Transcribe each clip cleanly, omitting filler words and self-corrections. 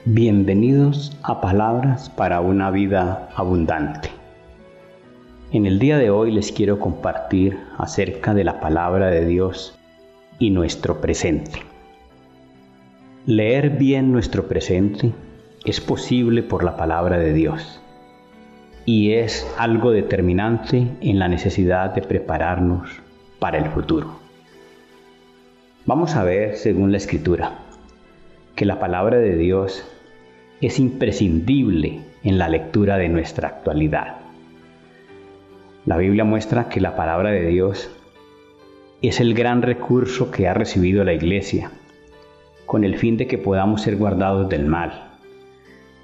Bienvenidos a Palabras para una vida abundante. En el día de hoy les quiero compartir acerca de la palabra de Dios y nuestro presente. Leer bien nuestro presente es posible por la palabra de Dios y es algo determinante en la necesidad de prepararnos para el futuro. Vamos a ver, según la Escritura, que la palabra de Dios es imprescindible en la lectura de nuestra actualidad. La Biblia muestra que la palabra de Dios es el gran recurso que ha recibido la Iglesia, con el fin de que podamos ser guardados del mal.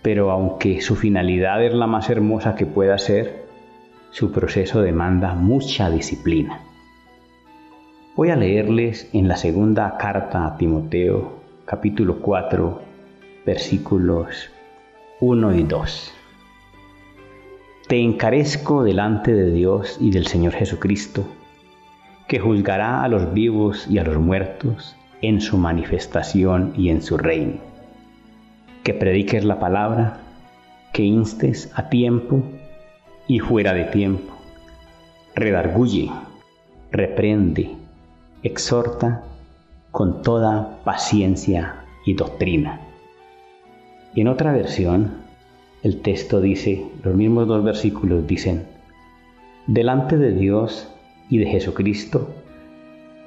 Pero aunque su finalidad es la más hermosa que pueda ser, su proceso demanda mucha disciplina. Voy a leerles en la segunda carta a Timoteo, capítulo 4, versículos 1 y 2. Te encarezco delante de Dios y del Señor Jesucristo, que juzgará a los vivos y a los muertos en su manifestación y en su reino. Que prediques la palabra, que instes a tiempo y fuera de tiempo. Redarguye, reprende, exhorta con toda paciencia y doctrina. En otra versión, el texto dice, los mismos dos versículos dicen, delante de Dios y de Jesucristo,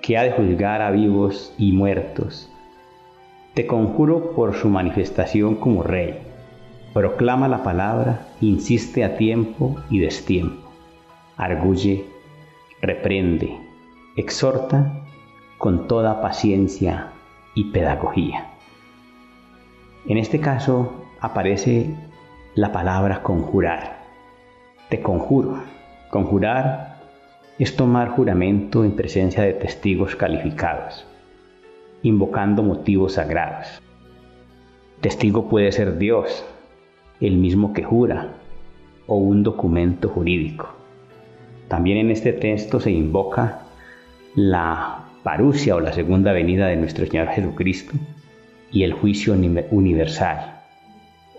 que ha de juzgar a vivos y muertos, te conjuro por su manifestación como Rey, proclama la palabra, insiste a tiempo y destiempo, arguye, reprende, exhorta con toda paciencia y pedagogía. En este caso aparece la palabra conjurar. Te conjuro. Conjurar es tomar juramento en presencia de testigos calificados, invocando motivos sagrados. Testigo puede ser Dios, el mismo que jura, o un documento jurídico. También en este texto se invoca la parusia o la segunda venida de nuestro Señor Jesucristo y el juicio universal,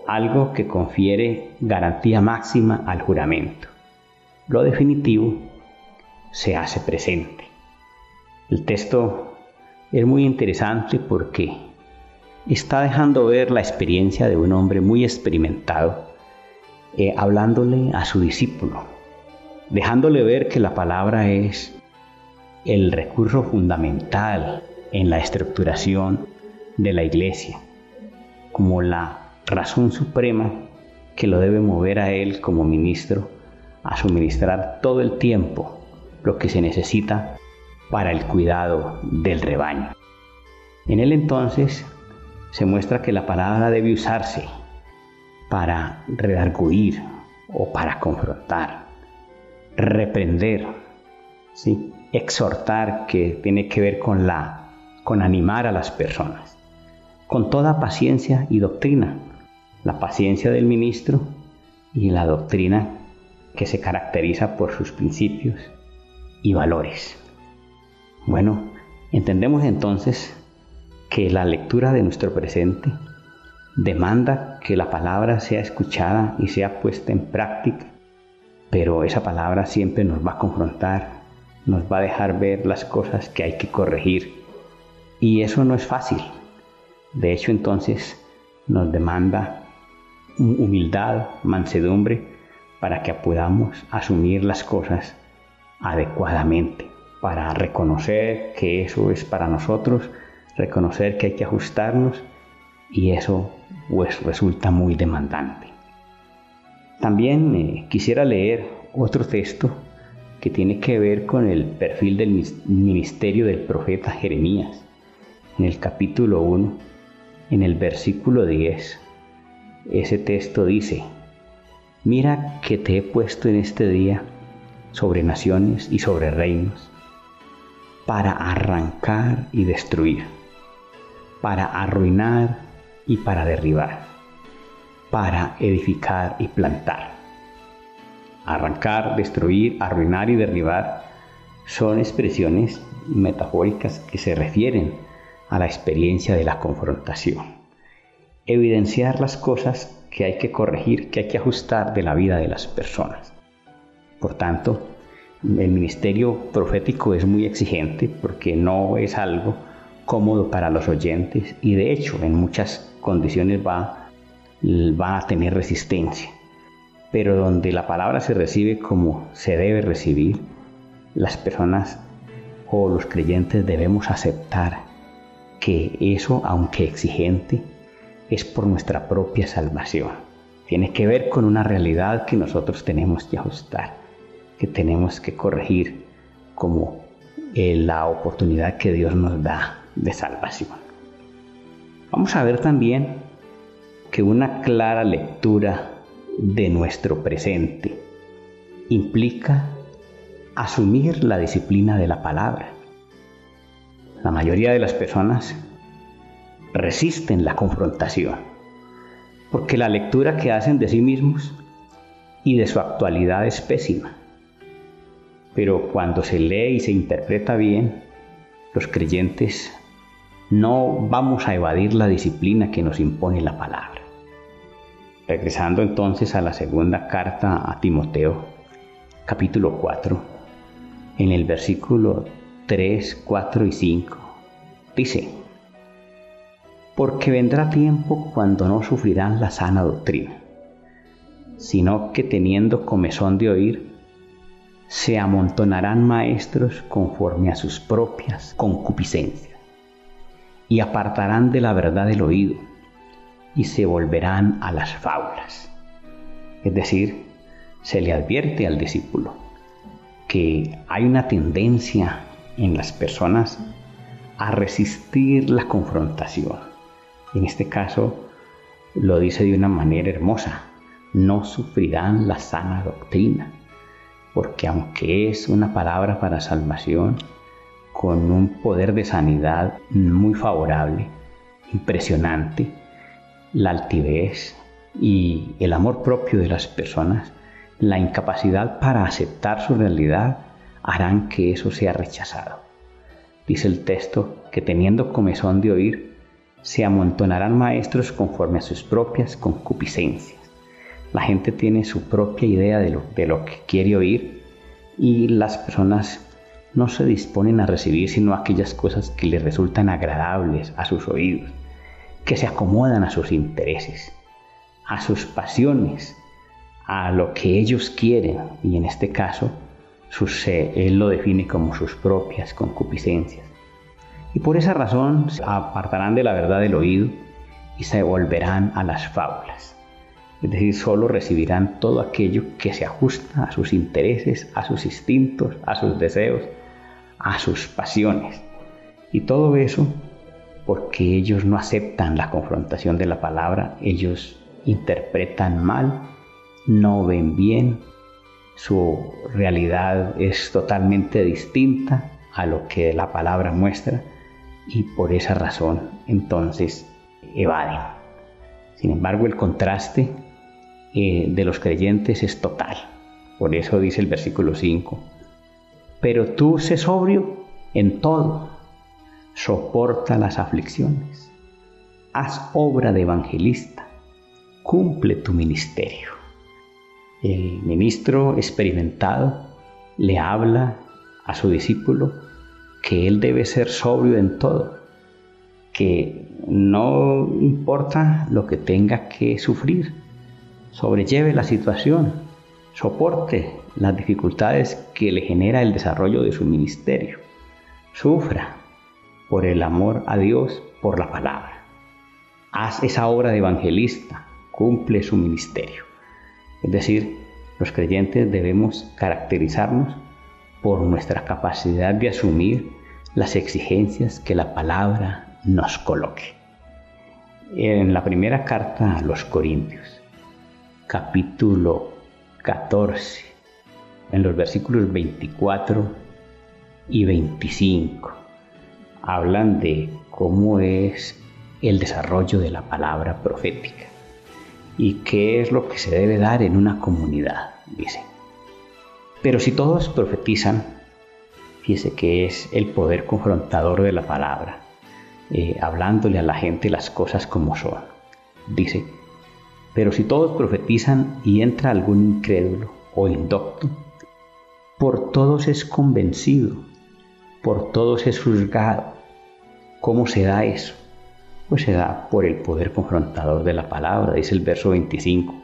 algo que confiere garantía máxima al juramento. Lo definitivo se hace presente. El texto es muy interesante porque está dejando ver la experiencia de un hombre muy experimentado, hablándole a su discípulo, dejándole ver que la palabra es el recurso fundamental en la estructuración de la Iglesia, como la razón suprema que lo debe mover a él como ministro a suministrar todo el tiempo lo que se necesita para el cuidado del rebaño. En él entonces se muestra que la palabra debe usarse para redarguir o para confrontar, reprender, ¿sí? Exhortar, que tiene que ver con animar a las personas, con toda paciencia y doctrina, la paciencia del ministro y la doctrina que se caracteriza por sus principios y valores. Bueno, entendemos entonces que la lectura de nuestro presente demanda que la palabra sea escuchada y sea puesta en práctica, pero esa palabra siempre nos va a confrontar, nos va a dejar ver las cosas que hay que corregir, y eso no es fácil. De hecho, entonces nos demanda humildad, mansedumbre, para que podamos asumir las cosas adecuadamente, para reconocer que eso es para nosotros, reconocer que hay que ajustarnos, y eso pues resulta muy demandante. También quisiera leer otro texto que tiene que ver con el perfil del ministerio del profeta Jeremías. En el capítulo 1, en el versículo 10, ese texto dice, mira que te he puesto en este día sobre naciones y sobre reinos, para arrancar y destruir, para arruinar y para derribar, para edificar y plantar. Arrancar, destruir, arruinar y derribar son expresiones metafóricas que se refieren a la experiencia de la confrontación. evidenciar las cosas que hay que corregir, que hay que ajustar de la vida de las personas. Por tanto, el ministerio profético es muy exigente porque no es algo cómodo para los oyentes y de hecho en muchas condiciones va a tener resistencia. Pero donde la palabra se recibe como se debe recibir, las personas o los creyentes debemos aceptar que eso, aunque exigente, es por nuestra propia salvación. Tiene que ver con una realidad que nosotros tenemos que ajustar, que tenemos que corregir como la oportunidad que Dios nos da de salvación. Vamos a ver también que una clara lectura de nuestro presente implica asumir la disciplina de la palabra. La mayoría de las personas resisten la confrontación porque la lectura que hacen de sí mismos y de su actualidad es pésima. Pero cuando se lee y se interpreta bien, los creyentes no vamos a evadir la disciplina que nos impone la palabra. Regresando entonces a la segunda carta a Timoteo, capítulo 4, en el versículo 3, 4 y 5, dice: porque vendrá tiempo cuando no sufrirán la sana doctrina, sino que teniendo comezón de oír, se amontonarán maestros conforme a sus propias concupiscencias, y apartarán de la verdad el oído, y se volverán a las fábulas. Es decir, se le advierte al discípulo que hay una tendencia en las personas a resistir la confrontación. En este caso lo dice de una manera hermosa: no sufrirán la sana doctrina, porque aunque es una palabra para salvación, con un poder de sanidad muy favorable, impresionante, la altivez y el amor propio de las personas, la incapacidad para aceptar su realidad, harán que eso sea rechazado. Dice el texto que teniendo comezón de oír, se amontonarán maestros conforme a sus propias concupiscencias. La gente tiene su propia idea de lo que quiere oír y las personas no se disponen a recibir sino aquellas cosas que les resultan agradables a sus oídos, que se acomodan a sus intereses, a sus pasiones, a lo que ellos quieren, y en este caso él lo define como sus propias concupiscencias. Y por esa razón se apartarán de la verdad del oído y se volverán a las fábulas. Es decir, solo recibirán todo aquello que se ajusta a sus intereses, a sus instintos, a sus deseos, a sus pasiones. Y todo eso porque ellos no aceptan la confrontación de la palabra, ellos interpretan mal, no ven bien, su realidad es totalmente distinta a lo que la palabra muestra y por esa razón entonces evaden. Sin embargo, el contraste de los creyentes es total. Por eso dice el versículo 5: pero tú sé sobrio en todo, soporta las aflicciones, haz obra de evangelista, cumple tu ministerio. El ministro experimentado le habla a su discípulo que él debe ser sobrio en todo, que no importa lo que tenga que sufrir, sobrelleve la situación, soporte las dificultades que le genera el desarrollo de su ministerio, sufra por el amor a Dios, por la palabra. Haz esa obra de evangelista, cumple su ministerio. Es decir, los creyentes debemos caracterizarnos por nuestra capacidad de asumir las exigencias que la palabra nos coloque. En la primera carta a los Corintios, capítulo 14, en los versículos 24 y 25, hablan de cómo es el desarrollo de la palabra profética y qué es lo que se debe dar en una comunidad, dice. Pero si todos profetizan, fíjese que es el poder confrontador de la palabra, hablándole a la gente las cosas como son. dice, pero si todos profetizan y entra algún incrédulo o indocto, por todos es convencido, por todos es juzgado. ¿Cómo se da eso? Pues se da por el poder confrontador de la palabra, dice el verso 25.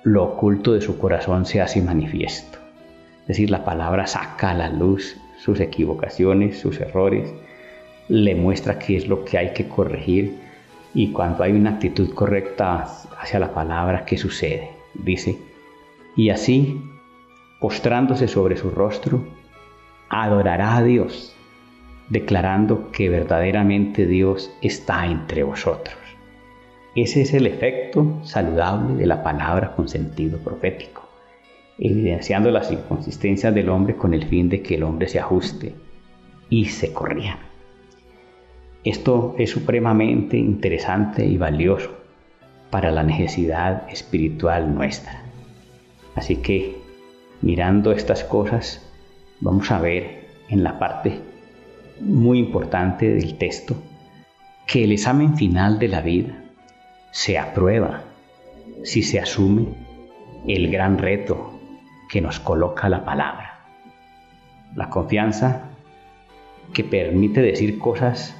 Lo oculto de su corazón se hace manifiesto. Es decir, la palabra saca a la luz sus equivocaciones, sus errores, le muestra qué es lo que hay que corregir y cuando hay una actitud correcta hacia la palabra, ¿qué sucede? Dice, y así, postrándose sobre su rostro, adorará a Dios, declarando que verdaderamente Dios está entre vosotros. Ese es el efecto saludable de la palabra con sentido profético, evidenciando las inconsistencias del hombre con el fin de que el hombre se ajuste y se corrija. Esto es supremamente interesante y valioso para la necesidad espiritual nuestra. Así que, mirando estas cosas, vamos a ver en la parte muy importante del texto que el examen final de la vida se aprueba si se asume el gran reto que nos coloca la palabra. La confianza que permite decir cosas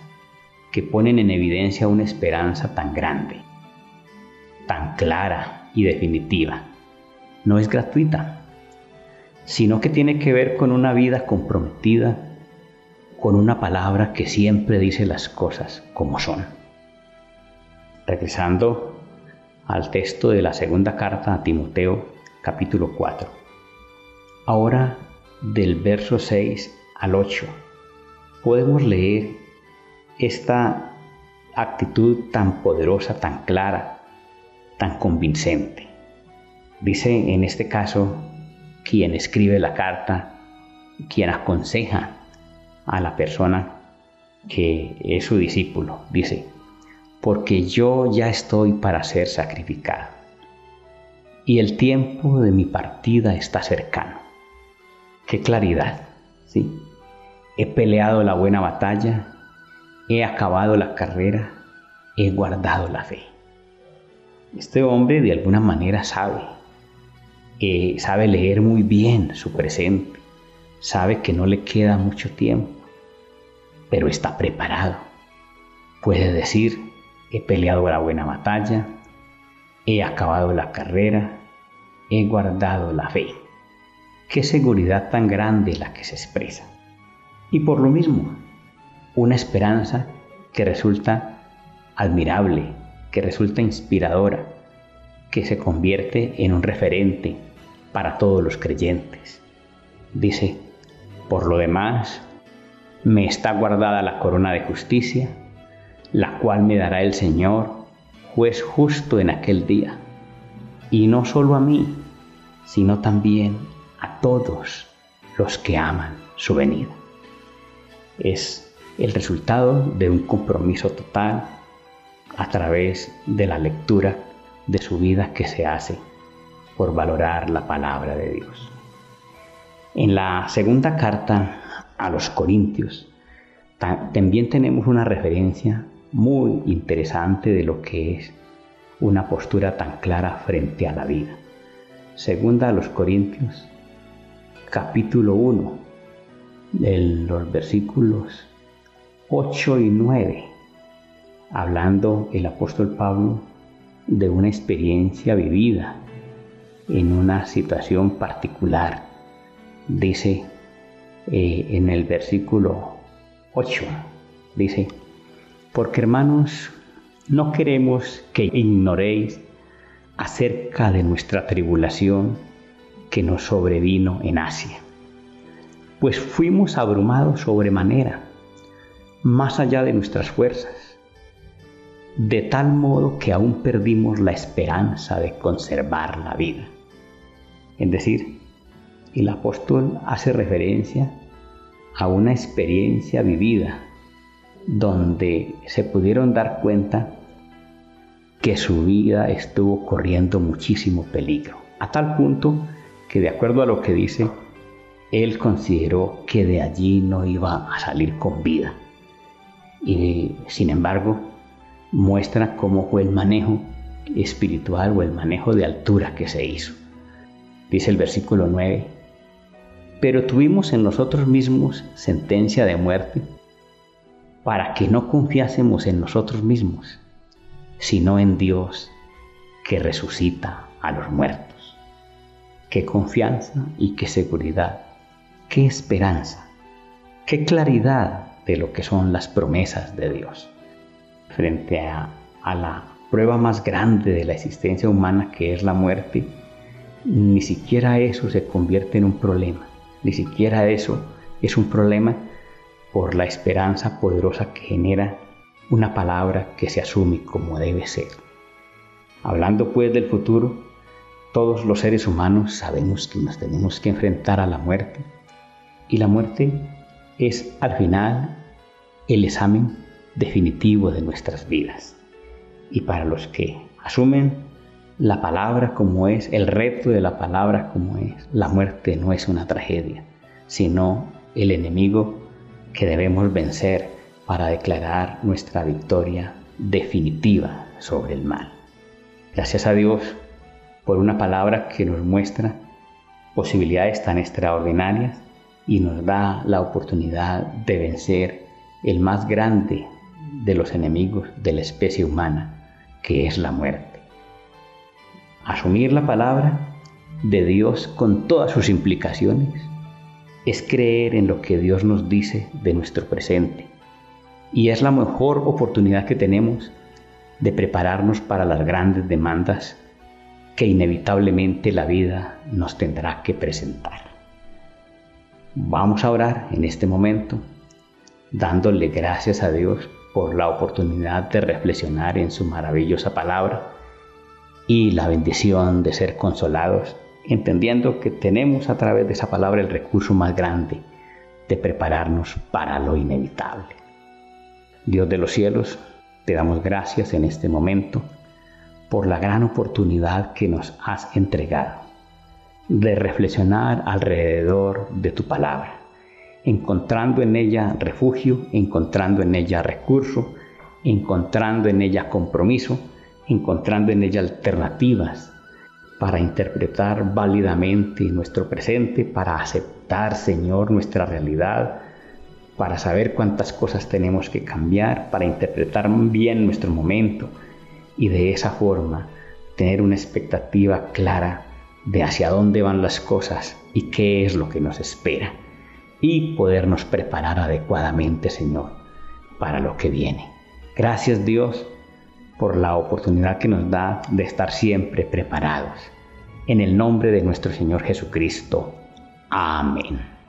que ponen en evidencia una esperanza tan grande, tan clara y definitiva. No es gratuita, sino que tiene que ver con una vida comprometida con una palabra que siempre dice las cosas como son. Regresando al texto de la segunda carta a Timoteo, capítulo 4. Ahora, del verso 6 al 8, podemos leer esta actitud tan poderosa, tan clara, tan convincente. Dice en este caso quien escribe la carta, quien aconseja a la persona que es su discípulo, dice, porque yo ya estoy para ser sacrificado y el tiempo de mi partida está cercano. ¡Qué claridad! ¿Sí? He peleado la buena batalla, he acabado la carrera, he guardado la fe. Este hombre de alguna manera sabe leer muy bien su presente, sabe que no le queda mucho tiempo, pero está preparado. Puede decir, he peleado la buena batalla, he acabado la carrera, he guardado la fe. Qué seguridad tan grande la que se expresa. Y por lo mismo, una esperanza que resulta admirable, que resulta inspiradora, que se convierte en un referente para todos los creyentes. Dice, por lo demás, me está guardada la corona de justicia, la cual me dará el Señor, juez justo en aquel día, y no solo a mí, sino también a todos los que aman su venida. Es el resultado de un compromiso total a través de la lectura de su vida que se hace por valorar la palabra de Dios. En la segunda carta a los Corintios también tenemos una referencia muy interesante de lo que es una postura tan clara frente a la vida. Segunda a los Corintios, capítulo 1, los versículos 8 y 9, hablando el apóstol Pablo de una experiencia vivida en una situación particular. Dice en el versículo 8, dice, porque hermanos, no queremos que ignoréis acerca de nuestra tribulación que nos sobrevino en Asia, pues fuimos abrumados sobremanera, más allá de nuestras fuerzas, de tal modo que aún perdimos la esperanza de conservar la vida. Es decir, el apóstol hace referencia a una experiencia vivida donde se pudieron dar cuenta que su vida estuvo corriendo muchísimo peligro, a tal punto que, de acuerdo a lo que dice, él consideró que de allí no iba a salir con vida. Y sin embargo, muestra cómo fue el manejo espiritual o el manejo de altura que se hizo. Dice el versículo 9: pero tuvimos en nosotros mismos sentencia de muerte, para que no confiásemos en nosotros mismos, sino en Dios que resucita a los muertos. Qué confianza y qué seguridad, qué esperanza, qué claridad de lo que son las promesas de Dios. Frente a la prueba más grande de la existencia humana, que es la muerte, ni siquiera eso se convierte en un problema, ni siquiera eso es un problema por la esperanza poderosa que genera una palabra que se asume como debe ser. Hablando pues del futuro, todos los seres humanos sabemos que nos tenemos que enfrentar a la muerte, y la muerte es al final el examen definitivo de nuestras vidas. Y para los que asumen la palabra como es, el reto de la palabra como es, la muerte no es una tragedia, sino el enemigo que debemos vencer para declarar nuestra victoria definitiva sobre el mal. Gracias a Dios por una palabra que nos muestra posibilidades tan extraordinarias y nos da la oportunidad de vencer el más grande de los enemigos de la especie humana, que es la muerte. Asumir la palabra de Dios con todas sus implicaciones es creer en lo que Dios nos dice de nuestro presente, y es la mejor oportunidad que tenemos de prepararnos para las grandes demandas que inevitablemente la vida nos tendrá que presentar. Vamos a orar en este momento, dándole gracias a Dios por la oportunidad de reflexionar en su maravillosa palabra y la bendición de ser consolados, entendiendo que tenemos a través de esa palabra el recurso más grande de prepararnos para lo inevitable. Dios de los cielos, te damos gracias en este momento por la gran oportunidad que nos has entregado de reflexionar alrededor de tu palabra, encontrando en ella refugio, encontrando en ella recurso, encontrando en ella compromiso, encontrando en ella alternativas para interpretar válidamente nuestro presente, para aceptar, Señor, nuestra realidad, para saber cuántas cosas tenemos que cambiar, para interpretar bien nuestro momento y de esa forma tener una expectativa clara de hacia dónde van las cosas y qué es lo que nos espera, y podernos preparar adecuadamente, Señor, para lo que viene. Gracias, Dios, por la oportunidad que nos da de estar siempre preparados. En el nombre de nuestro Señor Jesucristo. Amén.